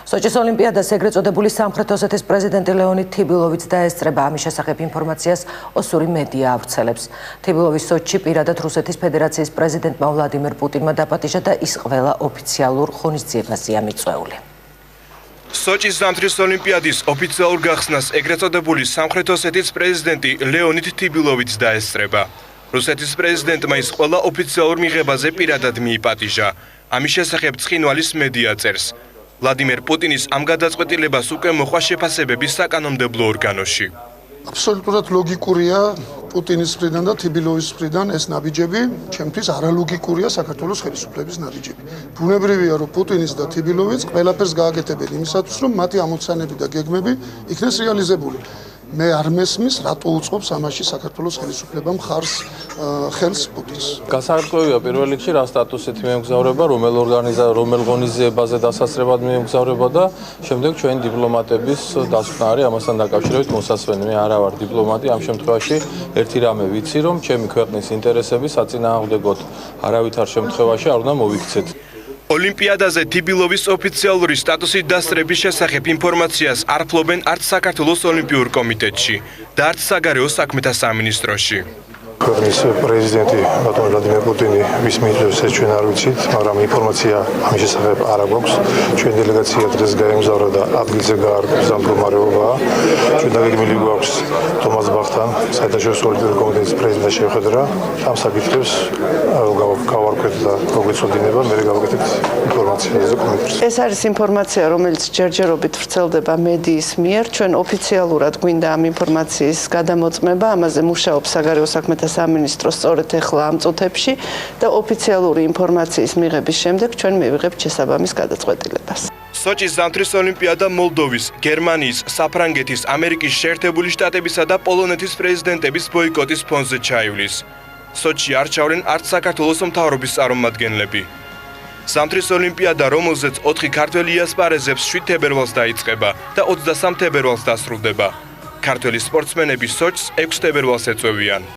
სოჭის ოლიმპიადას ეგრეთ წოდებული სამხრეთ ოსეთის პრეზიდენტი ლეონიდ თიბილოვიც დაესწრება. ამის შესახებ ინფორმაციას ოსური მედია ავრცელებს. თიბილოვის სოჭში პირადად რუსეთის ფედერაციის პრეზიდენტმა ვლადიმერ პუტინმა დაპატიჟა და ის ყველა ოფიციალურ ღონისძიებაზეა მიწვეული. სოჭის ზამთრის ოლიმპიადის ოფიციალურ გახსნას ეგრეთ წოდებული სამხრეთ ოსეთის პრეზიდენტი ლეონიდ თიბილოვიც დაესწრება. რუსეთის პრეზიდენტმა ის ყველა ოფიციალურ მიღებაზე პირადად მიიპატიჟა. ამის შესახებ ცხინვალის მედია წერს. ვლადიმერ პუტინის ამ გადაწყვეტილებას უკვე მოყვა შეფასებების საკანონმდებლო ორგანოში. აბსოლუტურად ლოგიკურია პუტინის მხრიდან და თიბილოვის მხრიდან ეს ნაბიჯები, ჩემთვის არალოგიკურია საქართველოს ხელისუფლების ნაბიჯები. ბუნებრივია, რომ პუტინის და თიბილოვის ყველაფერს გააკეთებენ იმისათვის, რომ მათი ამოცანები და გეგმები იქნეს რეალიზებული. მე არ მესმის, რატო უწყობს ამაში საქართველოს ხელისუფლებამ ხელს პუტინს. გასაკვირია პირველ რიგში რა სტატუსით მიემგზავრება, რომელ ღონისძიებაზე დასასრებად მიემგზავრება და შემდეგ ჩვენი დიპლომატების დასკვნა არის ამასთან დაკავშირებით მოსასვენი. მე არა ვარ დიპლომატი, ამ შემთხვევაში ერთი რამე ვიცი, რომ ჩემი ქვეყნის ინტერესები საწინააღმდეგოდ არავითარ შემთხვევაში არ უნდა მოვიქცეთ. ოლიმპიადაზე თიბილოვის ოფიციალური სტატუსით დასწრების შესახებ ინფორმაციას არ ფლობენ არც საქართველოს ოლიმპიურ კომიტეტში და არც საგარეო საქმეთა სამინისტროში. ქვეყნის პრეზიდენტი ბატონ ვლადიმერ პუტინი ვის მიიწევს ეს ჩვენ არ ვიცით, მაგრამ ინფორმაცია ამის შესახებ არ აქვს. ჩვენ დელეგაცია დღეს გაემგზავრა და ადგილზე გაარკვევს ამ მდგომარეობაა. ჩვენ დაგეგმილი გვაქვს თომას ბახთან, საერთაშორისო ოლიმპიური კომიტეტის პრეზიდენტს შევხედრა. ამ საკითხებს გავარკვევთ და მოგვეცოდინება, მე გავაკეთებთ ინფორმაციაზე კომიტეტს. ეს არის ინფორმაცია, რომელიც ჯერჯერობით ვრცელდება მედიის მიერ. ჩვენ ოფიციალურად გვინდა ამ ინფორმაციის გადამოწმება, ამაზე მუშაობს საგარეო საქმეთა სამინისტრო სწორედ ახლა ამ წუთებში და ოფიციალური ინფორმაციის მიღების შემდეგ ჩვენ მივიღებთ შესაბამის გადაწყვეტილებას. სოჭის ზამთრის ოლიმპიადა მოლდოვის, გერმანიის, საფრანგეთის, ამერიკის შეერთებული შტატებისა და პოლონეთის პრეზიდენტების ბოიკოტის ფონზე ჩაივლის. სოჭში არ ჩავლენ არც საქართველოს მთავრობის წარმომადგენლები. ზამთრის ოლიმპიადა, რომელზეც 4 ქართველი იასპარეზებს 7 თებერვალს დაიწყება და 23 თებერვალს დასრულდება. ქართველი სპორტსმენები სოჭს 6 თებერვალს ეწევიან.